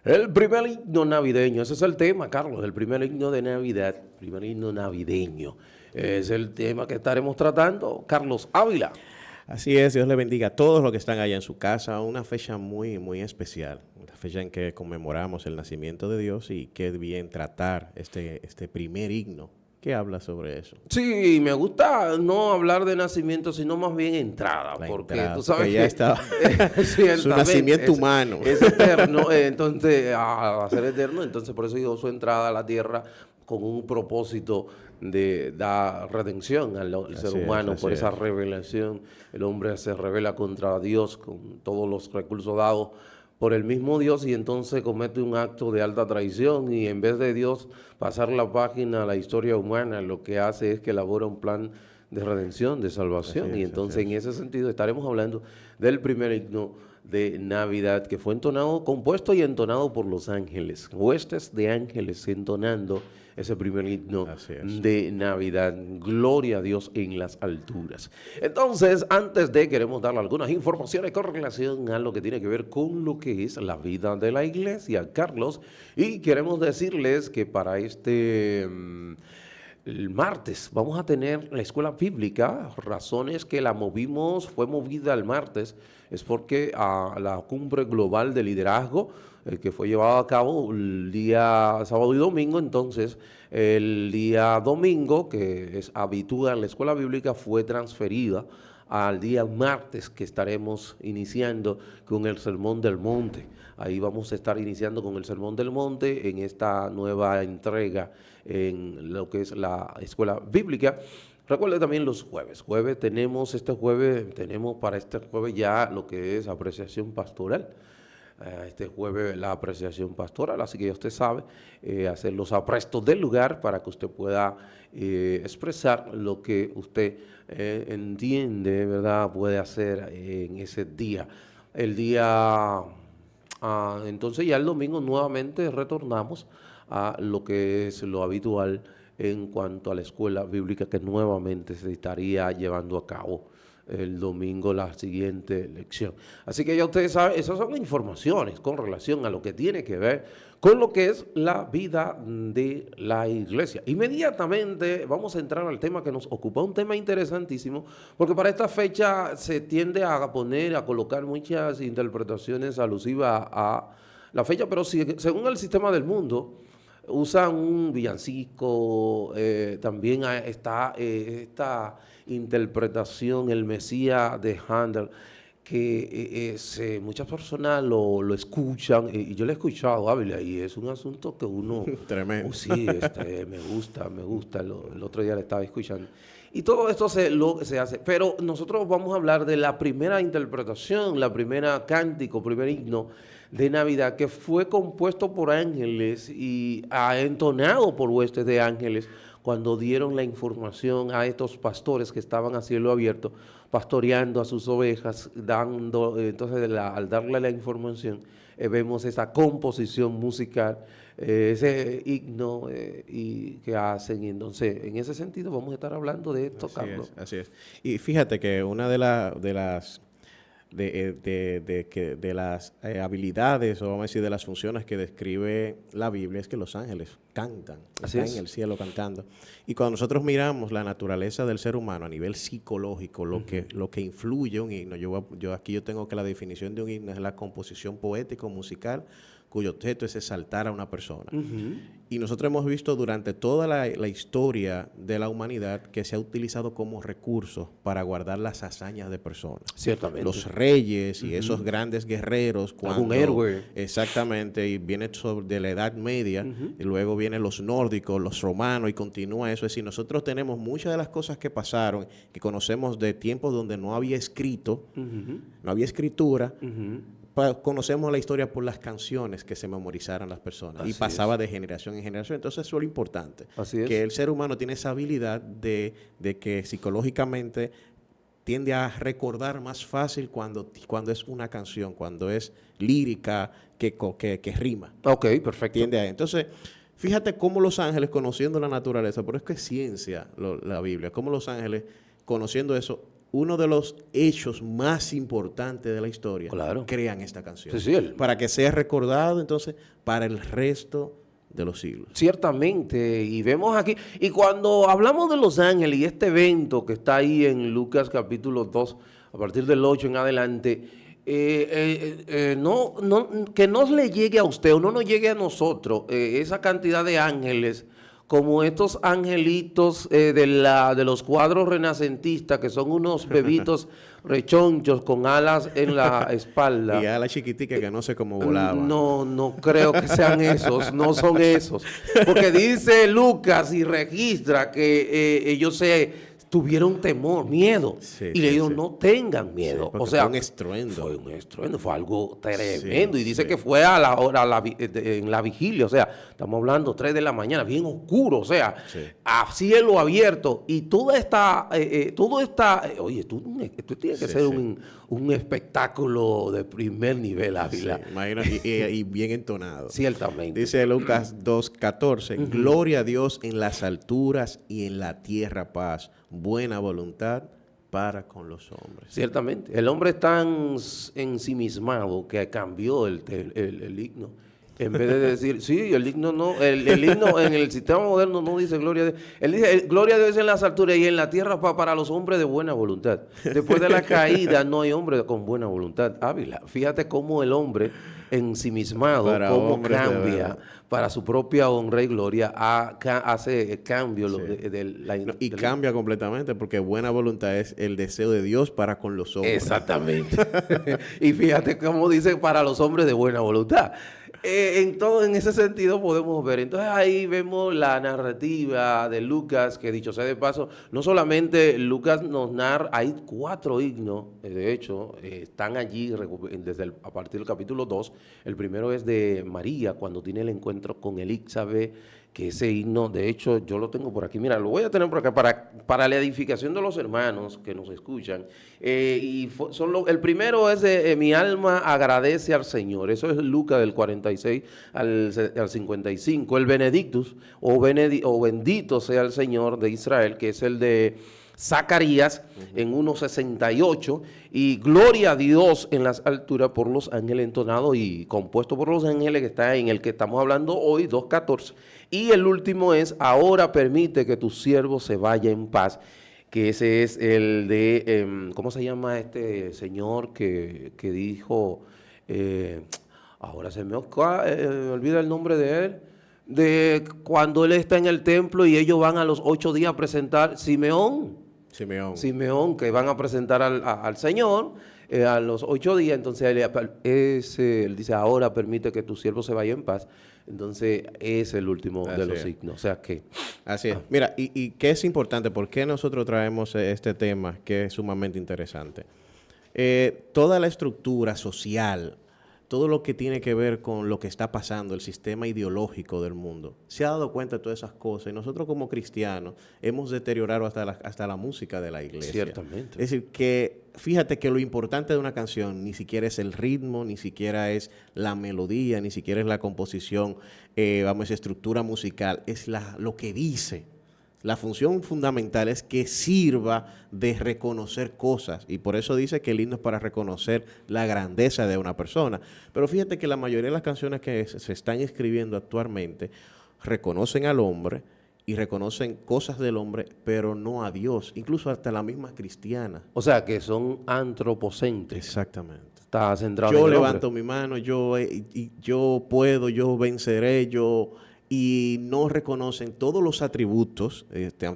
El primer himno navideño, ese es el tema, Carlos, el primer himno de Navidad, primer himno navideño. Es el tema que estaremos tratando, Carlos Ávila. Así es, Dios le bendiga a todos los que están allá en su casa. Una fecha muy, muy especial, una fecha en que conmemoramos el nacimiento de Dios y qué bien tratar este primer himno. ¿Qué habla sobre eso? Sí, me gusta no hablar de nacimiento, sino más bien entrada, porque entrada, tú sabes porque ya está su ciertamente, nacimiento humano. Es eterno, entonces, a ser eterno, entonces por eso digo su entrada a la tierra con un propósito de dar redención al ser humano, por esa revelación. El hombre se revela contra Dios con todos los recursos dados por el mismo Dios y entonces comete un acto de alta traición y en vez de Dios pasar la página a la historia humana, lo que hace es que elabora un plan de redención, de salvación. Y entonces en ese sentido estaremos hablando del primer himno de Navidad que fue entonado, compuesto y entonado por los ángeles, huestes de ángeles entonando ese primer himno de Navidad. Gloria a Dios en las alturas. Entonces, queremos darle algunas informaciones con relación a lo que tiene que ver con lo que es la vida de la iglesia, Carlos, y queremos decirles que para el martes vamos a tener la escuela bíblica. Razones que fue movida el martes, es porque a la cumbre global de liderazgo que fue llevada a cabo el día sábado y domingo, entonces el día domingo, que es habitual la escuela bíblica, fue transferida al día martes, que estaremos iniciando con el Sermón del Monte. Ahí vamos a estar iniciando con el Sermón del Monte en esta nueva entrega en lo que es la escuela bíblica. Recuerde también los jueves. Tenemos para este jueves ya lo que es apreciación pastoral. Este jueves la apreciación pastoral, así que ya usted sabe hacer los aprestos del lugar para que usted pueda expresar lo que usted entiende, ¿verdad?, puede hacer en ese día. Entonces ya el domingo nuevamente retornamos a lo que es lo habitual en cuanto a la escuela bíblica que nuevamente se estaría llevando a cabo el domingo, la siguiente lección. Así que ya ustedes saben, esas son informaciones con relación a lo que tiene que ver con lo que es la vida de la iglesia. Inmediatamente vamos a entrar al tema que nos ocupa, un tema interesantísimo, porque para esta fecha se tiende a colocar muchas interpretaciones alusivas a la fecha, pero según el sistema del mundo, usan un villancico, también está esta interpretación, el Mesías de Handel, que muchas personas lo escuchan, y yo lo he escuchado, Ávila, y es un asunto que uno... Tremendo. Sí, me gusta, el otro día le estaba escuchando. Y todo esto se hace, pero nosotros vamos a hablar de la primera interpretación, la primera cántico, primer himno de Navidad, que fue compuesto por ángeles y entonado por huestes de ángeles cuando dieron la información a estos pastores que estaban a cielo abierto, pastoreando a sus ovejas, al darle la información, vemos esa composición musical, ese himno que hacen. Y entonces, en ese sentido, vamos a estar hablando de esto, Carlos. Así es. Y fíjate que una de las habilidades, o vamos a decir, de las funciones que describe la Biblia es que los ángeles cantan, están en el cielo cantando. Y cuando nosotros miramos la naturaleza del ser humano a nivel psicológico, lo que influye un himno, yo tengo que la definición de un himno es la composición poético musical cuyo objeto es exaltar a una persona. Y nosotros hemos visto durante toda la historia de la humanidad que se ha utilizado como recurso para guardar las hazañas de personas. Ciertamente. Los reyes y esos grandes guerreros. Un héroe. Exactamente, y viene de la Edad Media, y luego vienen los nórdicos, los romanos, y continúa eso. Es decir, nosotros tenemos muchas de las cosas que pasaron, que conocemos de tiempos donde no había escrito, no había escritura, conocemos la historia por las canciones que se memorizaron las personas. Así y pasaba de generación en generación. Entonces eso es lo importante. Así es. Que el ser humano tiene esa habilidad de que psicológicamente tiende a recordar más fácil cuando es una canción, cuando es lírica, que rima. Ok, perfecto. Tiende a. Entonces, fíjate cómo los ángeles, conociendo la naturaleza, pero es que es ciencia la Biblia, cómo los ángeles, conociendo eso, uno de los hechos más importantes de la historia, claro, crean esta canción. Sí, para que sea recordado entonces para el resto de los siglos. Ciertamente, y vemos aquí, y cuando hablamos de los ángeles y este evento que está ahí en Lucas capítulo 2, a partir del 8 en adelante, que no le llegue a usted o no nos llegue a nosotros esa cantidad de ángeles como estos angelitos de los cuadros renacentistas, que son unos bebitos rechonchos con alas en la espalda. Y alas chiquiticas que no sé cómo volaban. No creo que sean esos, no son esos. Porque dice Lucas y registra que ellos tuvieron temor, miedo. Sí, y le dijo, no tengan miedo. Sí, o sea, fue un estruendo. Fue un estruendo, fue algo tremendo. Sí, y dice que fue a la hora, en la vigilia, o sea, estamos hablando 3 de la mañana, bien oscuro, o sea, a cielo abierto. Y toda esta, oye, esto tiene que ser un espectáculo de primer nivel, Ávila. Sí, imagínate, y bien entonado. Ciertamente. Dice Lucas 2:14, gloria a Dios en las alturas y en la tierra paz, buena voluntad para con los hombres. Ciertamente. El hombre es tan ensimismado que cambió el himno. En vez de decir, sí, el himno no, el himno en el sistema moderno no dice gloria a Dios. Él dice, gloria a Dios en las alturas y en la tierra para los hombres de buena voluntad. Después de la caída no hay hombre con buena voluntad. Ávila, fíjate cómo el hombre ensimismado, para cómo cambia para su propia honra y gloria, hace cambio. Y cambia completamente porque buena voluntad es el deseo de Dios para con los hombres. Exactamente. Y fíjate cómo dice para los hombres de buena voluntad. En ese sentido podemos ver. Entonces ahí vemos la narrativa de Lucas, que dicho sea de paso, no solamente Lucas nos narra, hay 4 himnos, de hecho, están allí a partir del capítulo 2. El primero es de María, cuando tiene el encuentro con Elizabeth, que ese himno, de hecho, yo lo tengo por aquí. Mira, lo voy a tener por acá para la edificación de los hermanos que nos escuchan. El primero es mi alma agradece al Señor. Eso es Lucas del 46 al 55. El Benedictus, o bendito sea el Señor de Israel, que es el de Zacarías en 1:68, y gloria a Dios en las alturas por los ángeles, entonado y compuesto por los ángeles, que está en el que estamos hablando hoy, 2:14. Y el último es, ahora permite que tu siervo se vaya en paz, que ese es el de, ¿cómo se llama este señor que dijo, ahora se me olvida el nombre de él, de cuando él está en el templo y ellos van a los 8 días a presentar, Simeón, que van a presentar al Señor a los 8 días. Entonces él dice, ahora permite que tu siervo se vaya en paz. Entonces es el último de los signos. O sea que... Así es. Mira, y qué es importante, ¿por qué nosotros traemos este tema que es sumamente interesante? Toda la estructura social, todo lo que tiene que ver con lo que está pasando, el sistema ideológico del mundo, se ha dado cuenta de todas esas cosas y nosotros como cristianos hemos deteriorado hasta la música de la iglesia. Ciertamente. Es decir, que fíjate que lo importante de una canción ni siquiera es el ritmo, ni siquiera es la melodía, ni siquiera es la composición, estructura musical, es lo que dice. La función fundamental es que sirva de reconocer cosas, y por eso dice que el himno es para reconocer la grandeza de una persona. Pero fíjate que la mayoría de las canciones que se están escribiendo actualmente reconocen al hombre y reconocen cosas del hombre, pero no a Dios, incluso hasta la misma cristiana. O sea, que son antropocentes. Exactamente. Está centrado yo en el levanto hombre. mi mano, yo puedo, yo venceré, y no reconocen todos los atributos.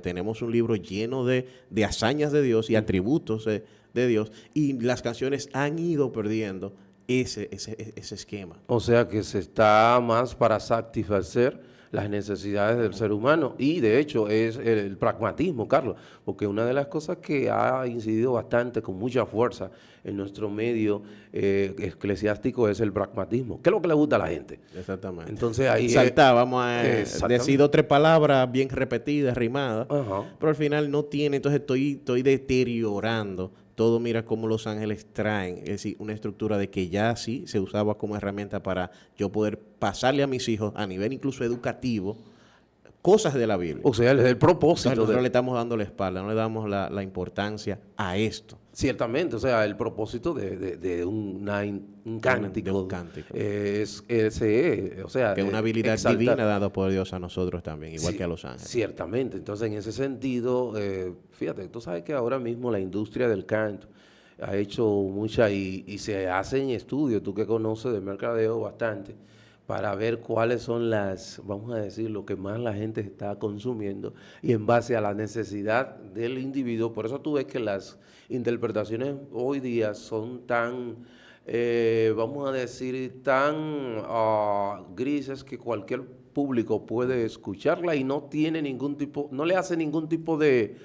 Tenemos un libro lleno de hazañas de Dios y atributos de Dios, y las canciones han ido perdiendo ese esquema. O sea que se está más para satisfacer las necesidades del ser humano, y de hecho es el pragmatismo, Carlos, porque una de las cosas que ha incidido bastante con mucha fuerza en nuestro medio eclesiástico es el pragmatismo. ¿Qué es lo que le gusta a la gente? Exactamente. Entonces ahí vamos a decir 2 o 3 palabras bien repetidas, rimadas, pero al final no tiene, entonces estoy deteriorando todo. Mira cómo Los Ángeles traen, es decir, una estructura de que ya sí se usaba como herramienta para yo poder pasarle a mis hijos a nivel incluso educativo, cosas de la Biblia. O sea, el propósito. Nosotros le estamos dando la espalda, no le damos la importancia a esto. Ciertamente, o sea, el propósito de un cántico. De un cántico. O sea, que es una habilidad divina dada por Dios a nosotros también, igual que a los ángeles. Ciertamente, entonces en ese sentido, fíjate, tú sabes que ahora mismo la industria del canto ha hecho mucha y se hacen estudios, tú que conoces de mercadeo bastante, para ver cuáles son vamos a decir, lo que más la gente está consumiendo y en base a la necesidad del individuo. Por eso tú ves que las interpretaciones hoy día son tan, vamos a decir, tan grises que cualquier público puede escucharla y no tiene ningún tipo, no le hace ningún tipo de,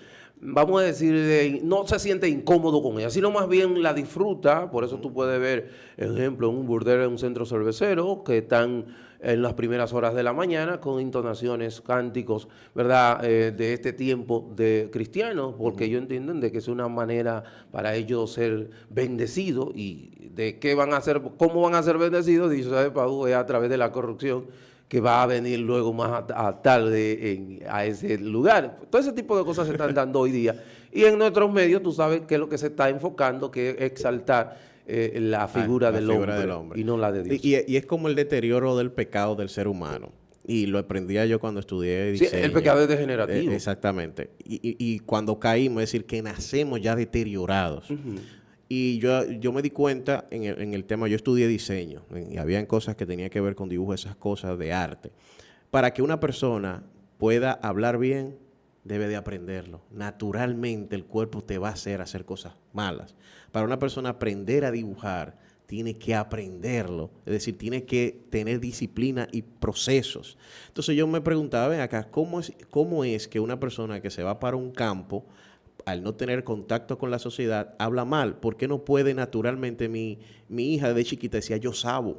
vamos a decir, no se siente incómodo con ella, sino más bien la disfruta. Por eso tú puedes ver, ejemplo, en un burdel, en un centro cervecero, que están en las primeras horas de la mañana con entonaciones, cánticos, ¿verdad?, de este tiempo de cristianos, porque ellos entienden de que es una manera para ellos ser bendecidos y de qué van a hacer, cómo van a ser bendecidos, dice Pau, es a través de la corrupción que va a venir luego más tarde a ese lugar. Todo ese tipo de cosas se están dando hoy día. Y en nuestros medios tú sabes que es lo que se está enfocando, que es exaltar la figura del hombre y no la de Dios. Y es como el deterioro del pecado del ser humano. Y lo aprendía yo cuando estudié diseño. Sí, el pecado es degenerativo. Exactamente. Y cuando caímos, es decir, que nacemos ya deteriorados. Y yo me di cuenta en el tema, yo estudié diseño, y habían cosas que tenían que ver con dibujo, esas cosas de arte. Para que una persona pueda hablar bien, debe de aprenderlo. Naturalmente el cuerpo te va a hacer cosas malas. Para una persona aprender a dibujar, tiene que aprenderlo, es decir, tiene que tener disciplina y procesos. Entonces yo me preguntaba, ven acá, ¿cómo es que una persona que se va para un campo, al no tener contacto con la sociedad, habla mal? ¿Por qué no puede naturalmente? Mi hija de chiquita decía, yo sabo.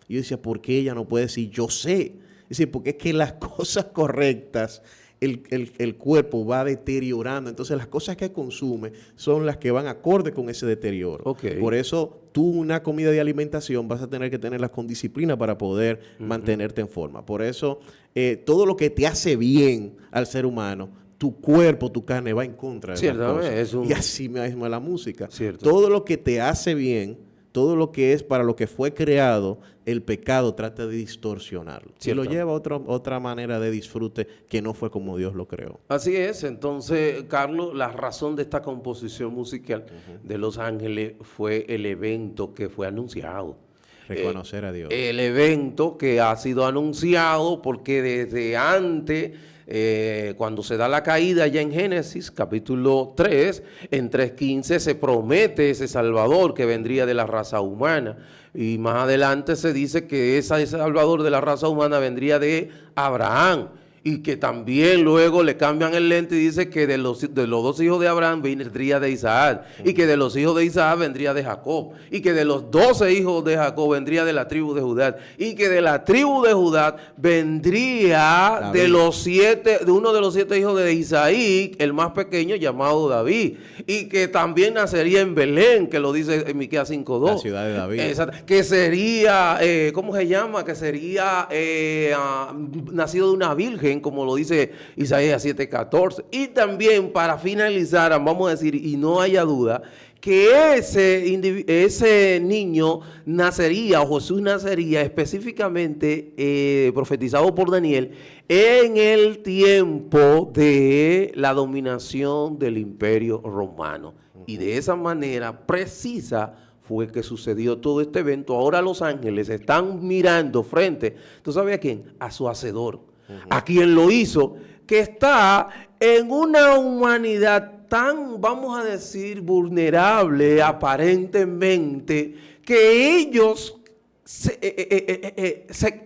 Y yo decía, ¿por qué ella no puede decir, yo sé? Es decir, porque es que las cosas correctas, el cuerpo va deteriorando. Entonces, las cosas que consume son las que van acorde con ese deterioro. Okay. Por eso, tú una comida de alimentación vas a tener que tenerlas con disciplina para poder mantenerte en forma. Por eso, todo lo que te hace bien al ser humano, tu cuerpo, tu carne va en contra de las cosas. Y así mismo es la música. Cierto. Todo lo que te hace bien, todo lo que es para lo que fue creado, el pecado trata de distorsionarlo. Y lo lleva a otra manera de disfrute que no fue como Dios lo creó. Así es. Entonces, Carlos, la razón de esta composición musical de Los Ángeles fue el evento que fue anunciado. Reconocer a Dios. El evento que ha sido anunciado porque desde antes, cuando se da la caída ya en Génesis, capítulo 3, en 3:15 se promete ese Salvador que vendría de la raza humana. Y más adelante se dice que ese Salvador de la raza humana vendría de Abraham. Y que también luego le cambian el lente y dice que de los 2 hijos de Abraham vendría de Isaac, y que de los hijos de Isaac vendría de Jacob, y que de los 12 hijos de Jacob vendría de la tribu de Judá, y que de la tribu de Judá vendría David, de uno de los 7 hijos de Isaí, el más pequeño, llamado David, y que también nacería en Belén, que lo dice en Miqueas 5:2. La ciudad de David. Exacto, que sería, ¿cómo se llama? Que sería nacido de una virgen, como lo dice Isaías 7:14. Y también, para finalizar, vamos a decir, y no haya duda, que ese niño nacería, o Jesús nacería específicamente, profetizado por Daniel, en el tiempo de la dominación del Imperio Romano. Y de esa manera precisa fue que sucedió todo este evento. Ahora Los Ángeles están mirando frente, ¿tú sabes a quién? A su Hacedor. A quien lo hizo, que está en una humanidad tan, vamos a decir, vulnerable aparentemente, que ellos se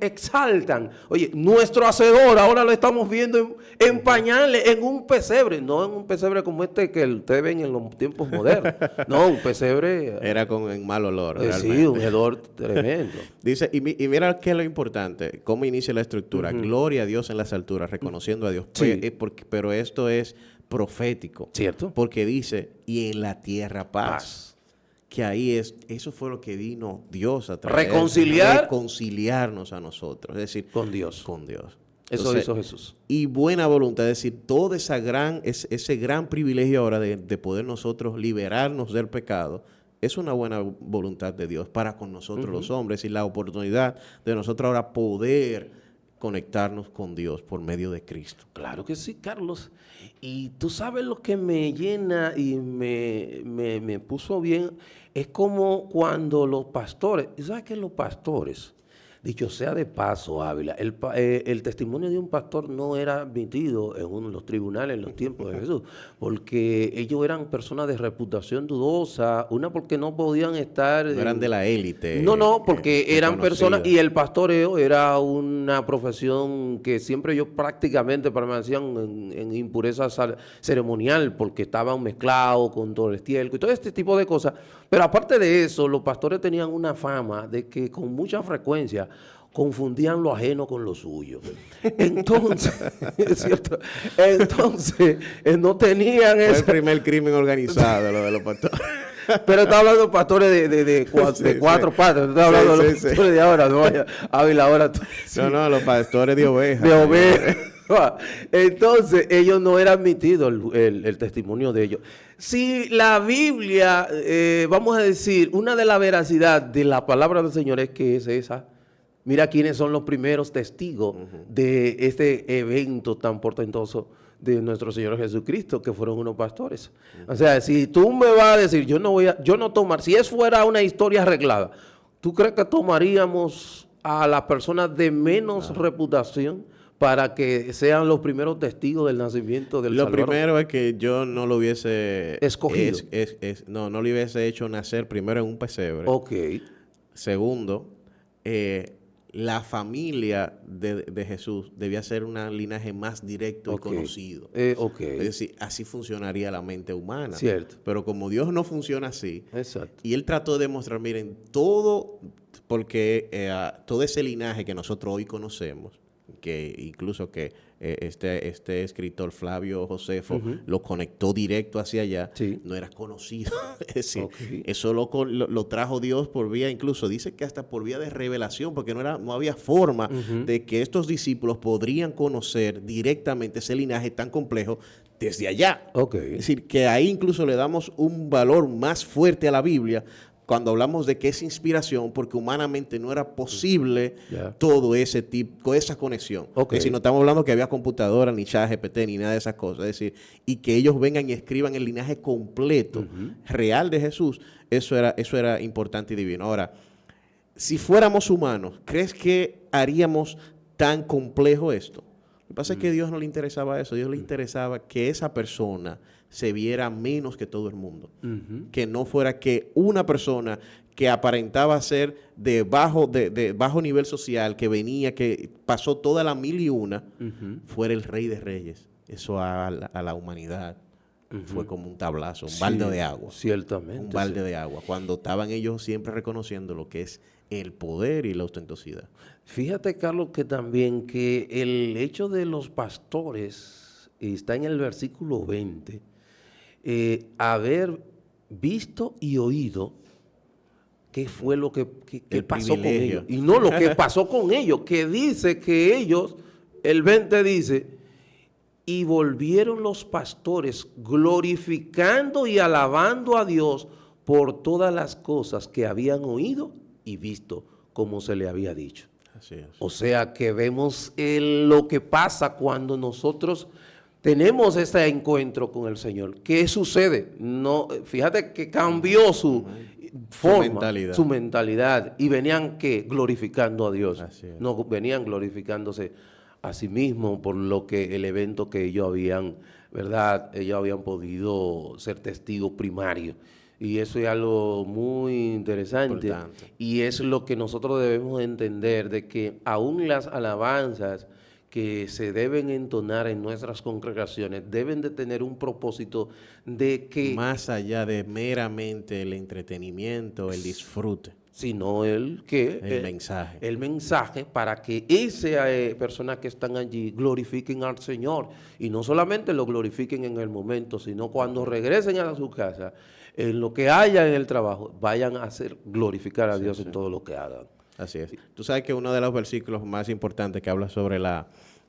exaltan. Oye, nuestro Hacedor ahora lo estamos viendo en pañales, en un pesebre, no en un pesebre como este que ustedes ven en los tiempos modernos. No, un pesebre era en mal olor. Sí, un hedor tremendo. Dice, y mira qué es lo importante, cómo inicia la estructura. Gloria a Dios en las alturas, reconociendo a Dios. Sí. Pero esto es profético. ¿Cierto? Porque dice, y en la tierra paz. Que ahí eso fue lo que vino Dios a traer. Reconciliarnos a nosotros, es decir, con Dios. Con Dios. Eso hizo Jesús. Y buena voluntad, es decir, todo ese gran privilegio ahora de poder nosotros liberarnos del pecado, es una buena voluntad de Dios para con nosotros los hombres y la oportunidad de nosotros ahora poder conectarnos con Dios por medio de Cristo. Claro que sí, Carlos. Y tú sabes lo que me llena y me puso bien, es como cuando los pastores, ¿sabes qué? Los pastores, dicho sea de paso, Ávila, el testimonio de un pastor no era admitido en los tribunales en los tiempos de Jesús, porque ellos eran personas de reputación dudosa, una porque no podían estar... No eran de la élite. No, porque eran personas, y el pastoreo era una profesión que siempre ellos prácticamente permanecían en impureza ceremonial, porque estaban mezclados con todo el estiércol y todo este tipo de cosas. Pero aparte de eso, los pastores tenían una fama de que con mucha frecuencia confundían lo ajeno con lo suyo. Entonces, es cierto, entonces no tenían ese... Fue el primer crimen organizado, lo de los pastores. Pero está hablando de pastores de cuatro patas, no está hablando de los pastores de ahora, no vaya, Ávila, ahora... No, los pastores de ovejas. De ovejas. Entonces, ellos no era admitido el testimonio de ellos. Si la Biblia, vamos a decir, una de la veracidad de la palabra del Señor es que es esa. Mira quiénes son los primeros testigos de este evento tan portentoso de nuestro Señor Jesucristo, que fueron unos pastores. O sea, si tú me vas a decir, yo no tomar, si fuera una historia arreglada, ¿tú crees que tomaríamos a las personas de menos reputación para que sean los primeros testigos del nacimiento del Salvador? Lo primero es que yo no lo hubiese escogido. No lo hubiese hecho nacer primero en un pesebre. Ok. Segundo, la familia de Jesús debía ser un linaje más directo y conocido. Ok. Es decir, así funcionaría la mente humana. Cierto. Pero como Dios no funciona así, exacto, y Él trató de demostrar, miren, todo, porque todo ese linaje que nosotros hoy conocemos, que incluso que este escritor Flavio Josefo lo conectó directo hacia allá, no era conocido. Es decir, eso lo trajo Dios por vía, incluso dice que hasta por vía de revelación, porque no había forma de que estos discípulos podrían conocer directamente ese linaje tan complejo desde allá. Es decir, que ahí incluso le damos un valor más fuerte a la Biblia cuando hablamos de que es inspiración, porque humanamente no era posible todo ese tipo, esa conexión. Es decir, no estamos hablando que había computadora, ni ChatGPT, ni nada de esas cosas. Es decir, y que ellos vengan y escriban el linaje completo, real de Jesús, eso era importante y divino. Ahora, si fuéramos humanos, ¿crees que haríamos tan complejo esto? Lo que pasa es que a Dios no le interesaba eso. A Dios le interesaba que esa persona se viera menos que todo el mundo. Que no fuera que una persona que aparentaba ser de bajo nivel social, que venía, que pasó toda la 1001, fuera el rey de reyes. Eso a la humanidad fue como un tablazo, un balde de agua. Ciertamente. Un balde de agua. Cuando estaban ellos siempre reconociendo lo que es el poder y la ostentosidad. Fíjate, Carlos, que también que el hecho de los pastores, está en el versículo 20, haber visto y oído qué fue lo que pasó con ellos. Y no lo que pasó con ellos, que dice que ellos, el 20 dice, y volvieron los pastores glorificando y alabando a Dios por todas las cosas que habían oído y visto, como se le había dicho. Así es. O sea que vemos lo que pasa cuando nosotros tenemos este encuentro con el Señor. ¿Qué sucede? No, fíjate que cambió su forma, su mentalidad, y venían glorificando a Dios. No venían glorificándose a sí mismos por el evento que ellos habían, ¿verdad? Ellos habían podido ser testigos primarios. Y eso es algo muy interesante. Y es lo que nosotros debemos entender, de que aún las alabanzas que se deben entonar en nuestras congregaciones deben de tener un propósito de que... Más allá de meramente el entretenimiento, el disfrute. Sino el mensaje. El mensaje para que esas personas que están allí glorifiquen al Señor. Y no solamente lo glorifiquen en el momento, sino cuando regresen a su casa, en lo que haya en el trabajo, vayan a glorificar a Dios en todo lo que hagan. Así es. Tú sabes que uno de los versículos más importantes que habla sobre la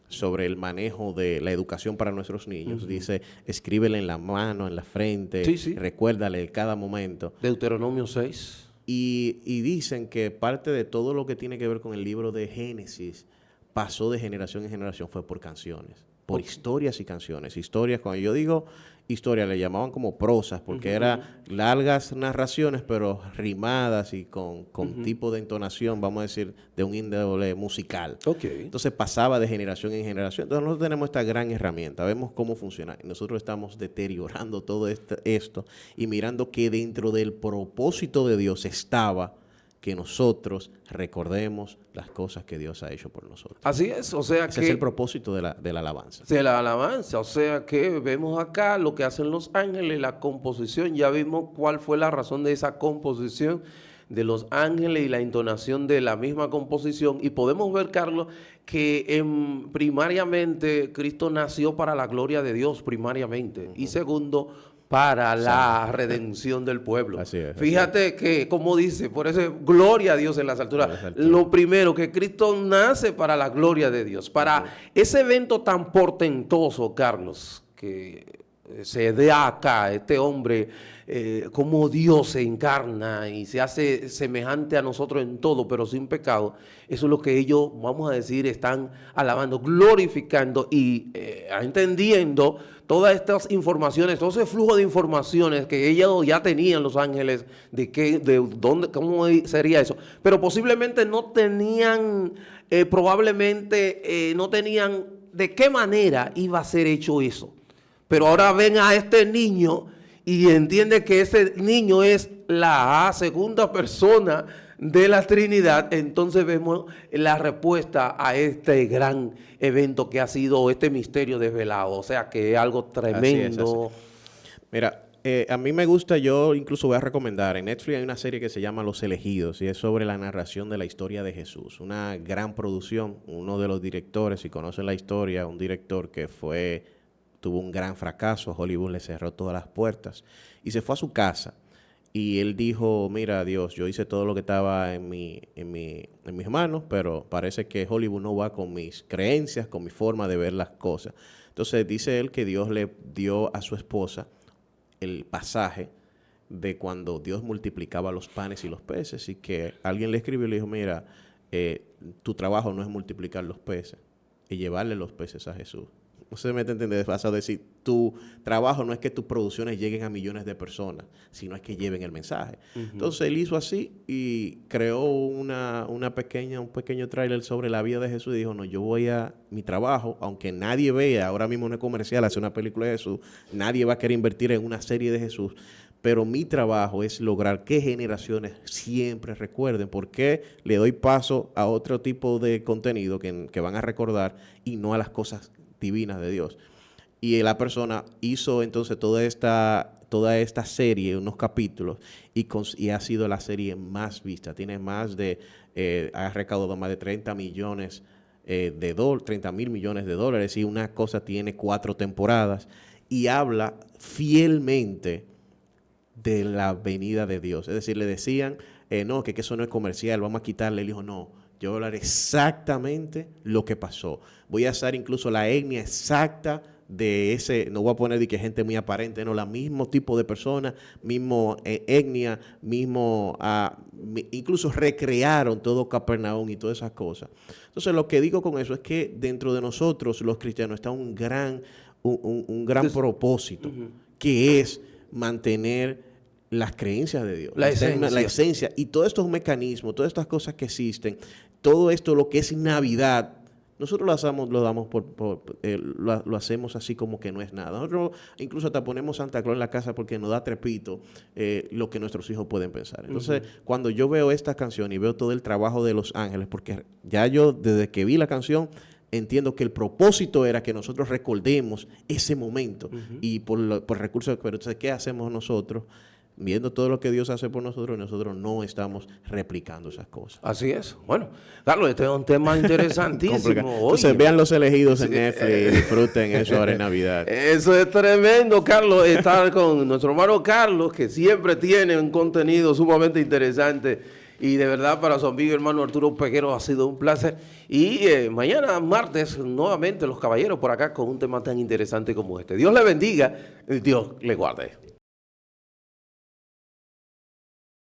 sobre el manejo de la educación para nuestros niños. Dice, escríbele en la mano, en la frente, recuérdale cada momento. Deuteronomio 6. Y dicen que parte de todo lo que tiene que ver con el libro de Génesis pasó de generación en generación fue por canciones, por historias y canciones. Historias, cuando yo digo historia, le llamaban como prosas, porque eran largas narraciones, pero rimadas y con tipo de entonación, vamos a decir, de un índole musical. Entonces pasaba de generación en generación. Entonces nosotros tenemos esta gran herramienta, vemos cómo funciona. Y nosotros estamos deteriorando todo esto y mirando que dentro del propósito de Dios estaba que nosotros recordemos las cosas que Dios ha hecho por nosotros. Así es, o sea ese es el propósito de la alabanza. De la alabanza, o sea que vemos acá lo que hacen los ángeles, la composición, ya vimos cuál fue la razón de esa composición de los ángeles y la entonación de la misma composición, y podemos ver, Carlos, que primariamente Cristo nació para la gloria de Dios, primariamente, y segundo, para la redención del pueblo. Así es. Fíjate que, como dice, por eso gloria a Dios en las alturas. Lo primero, que Cristo nace para la gloria de Dios. Para ese evento tan portentoso, Carlos, que se da acá, este hombre, como Dios se encarna y se hace semejante a nosotros en todo, pero sin pecado. Eso es lo que ellos, vamos a decir, están alabando, glorificando y entendiendo todas estas informaciones, todo ese flujo de informaciones que ellos ya tenían, los ángeles, de dónde, cómo sería eso. Pero posiblemente no tenían, probablemente no tenían de qué manera iba a ser hecho eso. Pero ahora ven a este niño y entiende que ese niño es la segunda persona de la Trinidad. Entonces vemos la respuesta a este gran evento que ha sido este misterio desvelado. O sea que es algo tremendo. Así es. Mira, a mí me gusta, yo incluso voy a recomendar, en Netflix hay una serie que se llama Los Elegidos y es sobre la narración de la historia de Jesús. Una gran producción. Uno de los directores, si conocen la historia, un director que tuvo un gran fracaso, Hollywood le cerró todas las puertas y se fue a su casa y él dijo, mira Dios, yo hice todo lo que estaba en mis manos, pero parece que Hollywood no va con mis creencias, con mi forma de ver las cosas. Entonces dice él que Dios le dio a su esposa el pasaje de cuando Dios multiplicaba los panes y los peces y que alguien le escribió y le dijo, mira, tu trabajo no es multiplicar los peces y llevarle los peces a Jesús. No se me entiende, vas a decir, tu trabajo no es que tus producciones lleguen a millones de personas, sino es que lleven el mensaje. Entonces él hizo así y creó un pequeño tráiler sobre la vida de Jesús y dijo, no, yo voy a mi trabajo, aunque nadie vea, ahora mismo no es comercial, hace una película de Jesús, nadie va a querer invertir en una serie de Jesús, pero mi trabajo es lograr que generaciones siempre recuerden, porque le doy paso a otro tipo de contenido que van a recordar y no a las cosas divinas de Dios. Y la persona hizo entonces toda esta serie, unos capítulos, y ha sido la serie más vista. Tiene ha recaudado más de 30 millones 30 mil millones de dólares, y una cosa tiene 4 temporadas, y habla fielmente de la venida de Dios. Es decir, le decían, no, que eso no es comercial, vamos a quitarle. Él dijo, no, yo voy a hablar exactamente lo que pasó. Voy a hacer incluso la etnia exacta de ese, no voy a poner de que gente muy aparente, no, la mismo tipo de persona, mismo etnia, incluso recrearon todo Capernaum y todas esas cosas. Entonces lo que digo con eso es que dentro de nosotros los cristianos está un gran propósito, que es mantener las creencias de Dios, la esencia, y todos estos mecanismos, todas estas cosas que existen, todo esto, lo que es Navidad, nosotros lo hacemos así como que no es nada. Nosotros incluso hasta ponemos Santa Claus en la casa porque nos da trepito lo que nuestros hijos pueden pensar. Entonces, cuando yo veo esta canción y veo todo el trabajo de los ángeles, porque ya yo desde que vi la canción entiendo que el propósito era que nosotros recordemos ese momento y por recursos, pero entonces, ¿qué hacemos nosotros? Viendo todo lo que Dios hace por nosotros, nosotros no estamos replicando esas cosas. Así es. Bueno, Carlos, este es un tema interesantísimo. Entonces, vean Los Elegidos en Netflix y disfruten eso ahora en Navidad. Eso es tremendo, Carlos, estar con nuestro hermano Carlos, que siempre tiene un contenido sumamente interesante. Y de verdad, para su amigo y hermano Arturo Peguero ha sido un placer. Y mañana, martes, nuevamente los caballeros por acá con un tema tan interesante como este. Dios le bendiga, Dios le guarde.